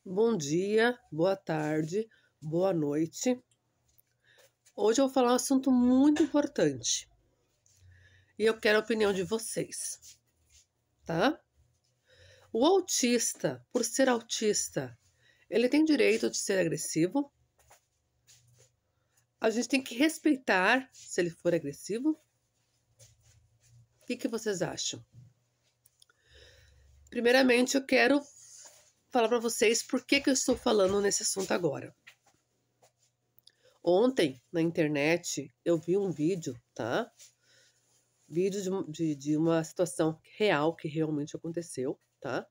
Bom dia, boa tarde, boa noite. Hoje eu vou falar um assunto muito importante e eu quero a opinião de vocês, tá? O autista, por ser autista, ele tem direito de ser agressivo? A gente tem que respeitar se ele for agressivo? O que vocês acham? Primeiramente, eu quero falar para vocês por que eu estou falando nesse assunto agora. Ontem, na internet, eu vi um vídeo, tá? Vídeo de uma situação real que realmente aconteceu, tá?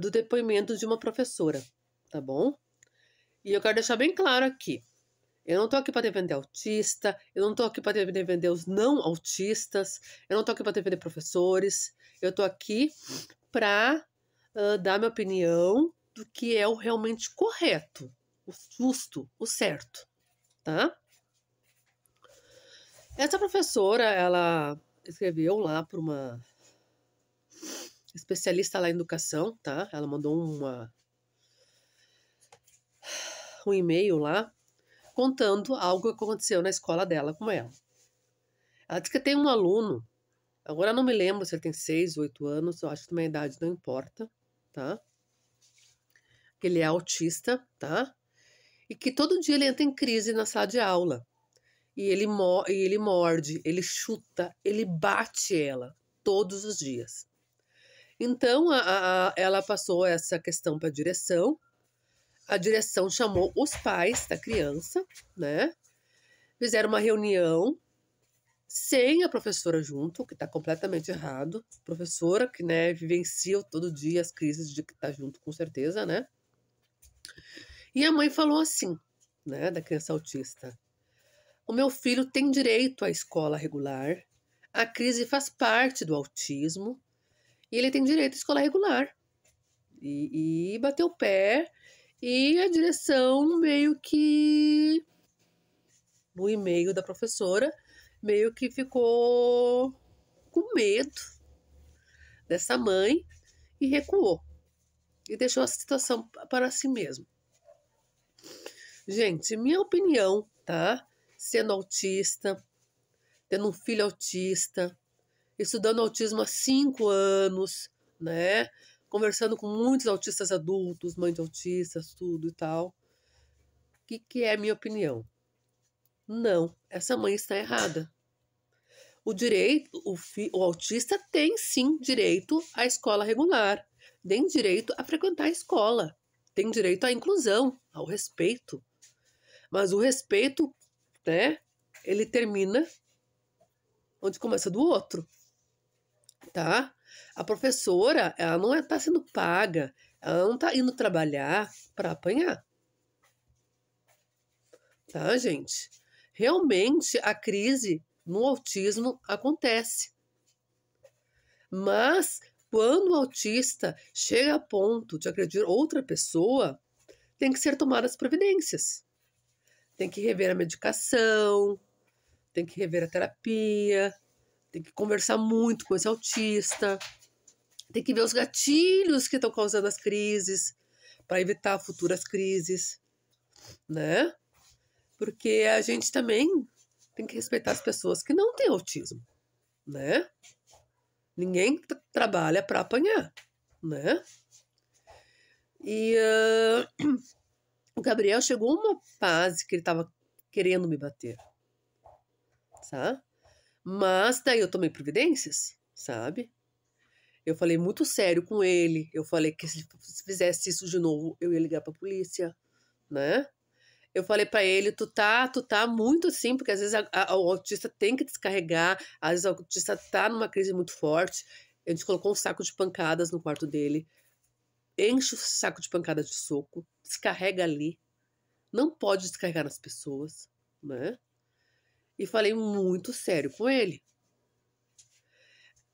Do depoimento de uma professora, tá bom? E eu quero deixar bem claro aqui. Eu não tô aqui para defender autista, eu não tô aqui para defender os não autistas, eu não tô aqui para defender professores, eu tô aqui para dar minha opinião do que é o realmente correto, o justo, o certo, tá? Essa professora, ela escreveu lá para uma especialista lá em educação, tá? Ela mandou um e-mail lá contando algo que aconteceu na escola dela com ela. Ela disse que tem um aluno, agora eu não me lembro se ele tem 6, 8 anos, eu acho que a idade não importa, tá? Que ele é autista, tá? E que todo dia ele entra em crise na sala de aula. E ele morde, ele chuta, ele bate ela todos os dias. Então, ela passou essa questão para a direção chamou os pais da criança, né? Fizeram uma reunião sem a professora junto, que está completamente errado. Professora que, né, vivencia todo dia as crises de que está junto, com certeza, né? E a mãe falou assim, né, da criança autista: o meu filho tem direito à escola regular, a crise faz parte do autismo, e ele tem direito à escola regular. E bateu o pé, e a direção meio que, no e-mail da professora, meio que ficou com medo dessa mãe e recuou. E deixou a situação para si mesmo. Gente, minha opinião, tá? Sendo autista, tendo um filho autista, estudando autismo há 5 anos, né? Conversando com muitos autistas adultos, mães de autistas, tudo e tal. O que é a minha opinião? Não, essa mãe está errada. O autista tem sim direito à escola regular, tem direito a frequentar a escola, tem direito à inclusão, ao respeito. Mas o respeito, né, ele termina onde começa do outro, tá? A professora, ela não está sendo paga, ela não está indo trabalhar para apanhar, tá, gente? Realmente a crise no autismo acontece. Mas quando o autista chega a ponto de agredir outra pessoa, tem que ser tomadas providências. Tem que rever a medicação, tem que rever a terapia, tem que conversar muito com esse autista, tem que ver os gatilhos que estão causando as crises para evitar futuras crises, né? Porque a gente também tem que respeitar as pessoas que não têm autismo, né? Ninguém trabalha para apanhar, né? E o Gabriel chegou a uma fase que ele estava querendo me bater, sabe? Mas daí eu tomei providências, sabe? Eu falei muito sério com ele. Eu falei que se fizesse isso de novo, eu ia ligar pra polícia, né? Eu falei pra ele, tu tá muito assim, porque às vezes o autista tem que descarregar, às vezes o autista tá numa crise muito forte. A gente colocou um saco de pancadas no quarto dele, enche o saco de pancadas de soco, descarrega ali. Não pode descarregar nas pessoas, né? E falei muito sério com ele.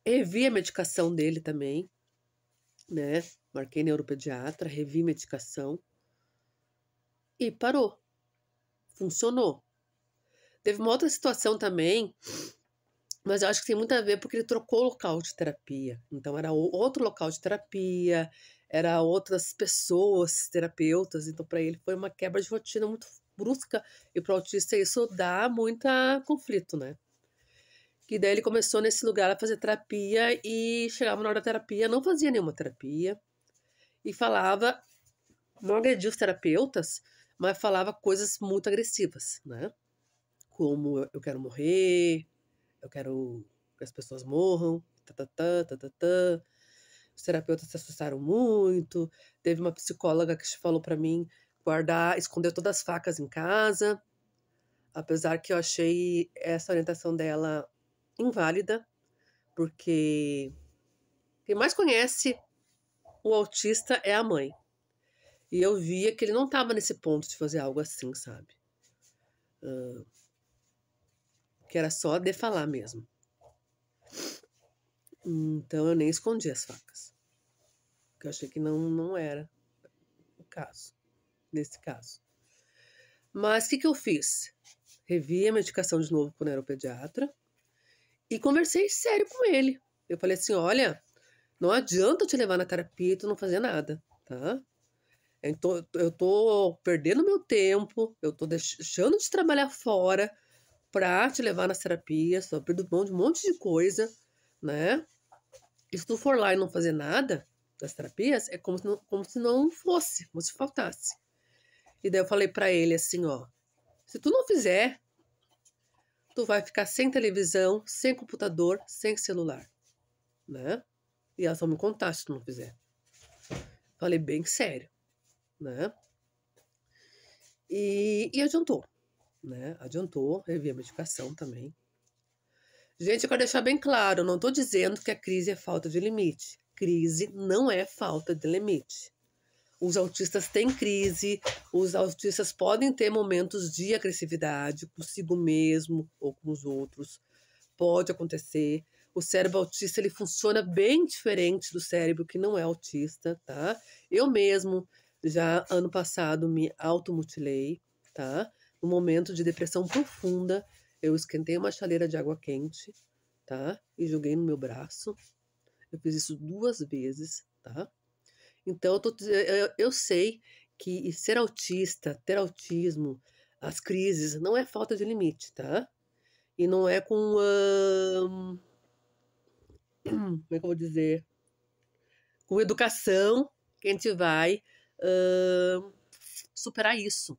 Revi a medicação dele também, né? Marquei neuropediatra, revi medicação e parou. Funcionou. Teve uma outra situação também, mas eu acho que tem muito a ver porque ele trocou o local de terapia. Então era outro local de terapia, era outras pessoas, terapeutas, então para ele foi uma quebra de rotina muito brusca, e para o autista isso dá muita conflito, né? Que daí ele começou nesse lugar a fazer terapia e chegava na hora da terapia, não fazia nenhuma terapia e falava, não agredia os terapeutas, mas falava coisas muito agressivas, né? Como eu quero morrer, eu quero que as pessoas morram, tatatã, tatatã. Os terapeutas se assustaram muito. Teve uma psicóloga que falou pra mim esconder todas as facas em casa, apesar que eu achei essa orientação dela inválida, porque quem mais conhece o autista é a mãe. E eu via que ele não estava nesse ponto de fazer algo assim, sabe? Que era só de falar mesmo. Então eu nem escondi as facas. Porque eu achei que não era o caso, nesse caso. Mas o que eu fiz? Revi a medicação de novo com o neuropediatra e conversei sério com ele. Eu falei assim, olha, não adianta eu te levar na terapia e tu não fazer nada, tá? Eu tô perdendo meu tempo, eu tô deixando de trabalhar fora pra te levar nas terapias, tô abrindo mão de um monte de coisa, né? E se tu for lá e não fazer nada das terapias, é como se não fosse, como se faltasse. E daí eu falei pra ele assim, ó, se tu não fizer, tu vai ficar sem televisão, sem computador, sem celular, né? E elas vão me contar se tu não fizer. Falei bem sério, né? E adiantou, né? Adiantou, revi a medicação também. Gente, eu quero deixar bem claro, eu não tô dizendo que a crise é falta de limite. Crise não é falta de limite. Os autistas têm crise, os autistas podem ter momentos de agressividade consigo mesmo ou com os outros. Pode acontecer. O cérebro autista ele funciona bem diferente do cérebro que não é autista, tá? Eu mesmo, já ano passado, me automutilei, tá? No momento de depressão profunda, eu esquentei uma chaleira de água quente, tá? E joguei no meu braço. Eu fiz isso 2 vezes, tá? Então, eu sei que ser autista, ter autismo, as crises, não é falta de limite, tá? E não é com. Como é que eu vou dizer? Com educação que a gente vai superar isso.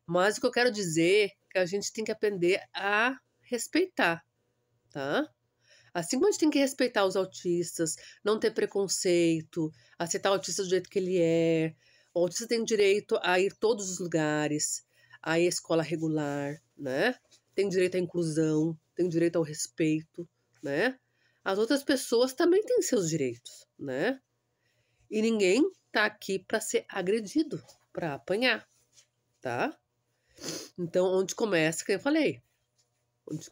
Mas o que eu quero dizer é que a gente tem que aprender a respeitar, tá? Assim como a gente tem que respeitar os autistas, não ter preconceito, aceitar o autista do jeito que ele é. O autista tem direito a ir todos os lugares, a ir à escola regular, né? Tem direito à inclusão, tem direito ao respeito, né? As outras pessoas também têm seus direitos, né? E ninguém tá aqui para ser agredido, para apanhar, tá? Então, onde começa, que eu falei, onde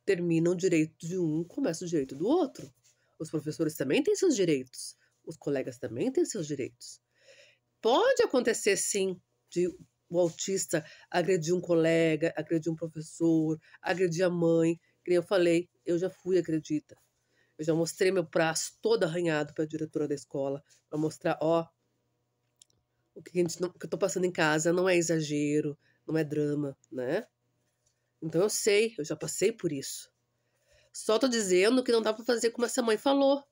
termina o direito de um, começa o direito do outro. Os professores também têm seus direitos. Os colegas também têm seus direitos. Pode acontecer, sim, de o autista agredir um colega, agredir um professor, agredir a mãe. Como eu falei, eu já fui agredida. Eu já mostrei meu braço todo arranhado para a diretora da escola, para mostrar, ó, o que, que eu tô passando em casa não é exagero, não é drama, né? Então eu sei, eu já passei por isso. Só tô dizendo que não dá para fazer como essa mãe falou.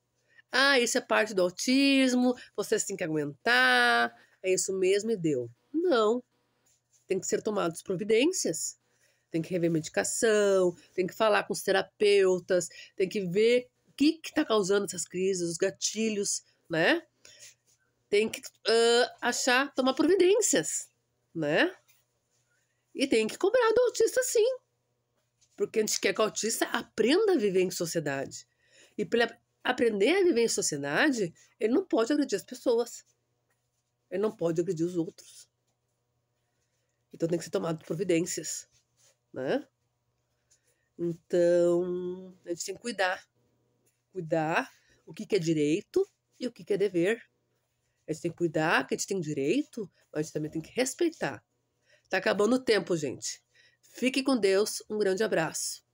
Ah, isso é parte do autismo, vocês têm que aguentar, é isso mesmo e deu. Não, tem que ser tomadas providências. Tem que rever medicação, tem que falar com os terapeutas, tem que ver o que está causando essas crises, os gatilhos, né? Tem que tomar providências, né? E tem que cobrar do autista, sim. Porque a gente quer que o autista aprenda a viver em sociedade. E para ele aprender a viver em sociedade, ele não pode agredir as pessoas. Ele não pode agredir os outros. Então tem que ser tomado providências, né? Então, a gente tem que cuidar. Cuidar o que é direito e o que é dever. A gente tem que cuidar que a gente tem direito, mas a gente também tem que respeitar. Tá acabando o tempo, gente. Fique com Deus. Um grande abraço.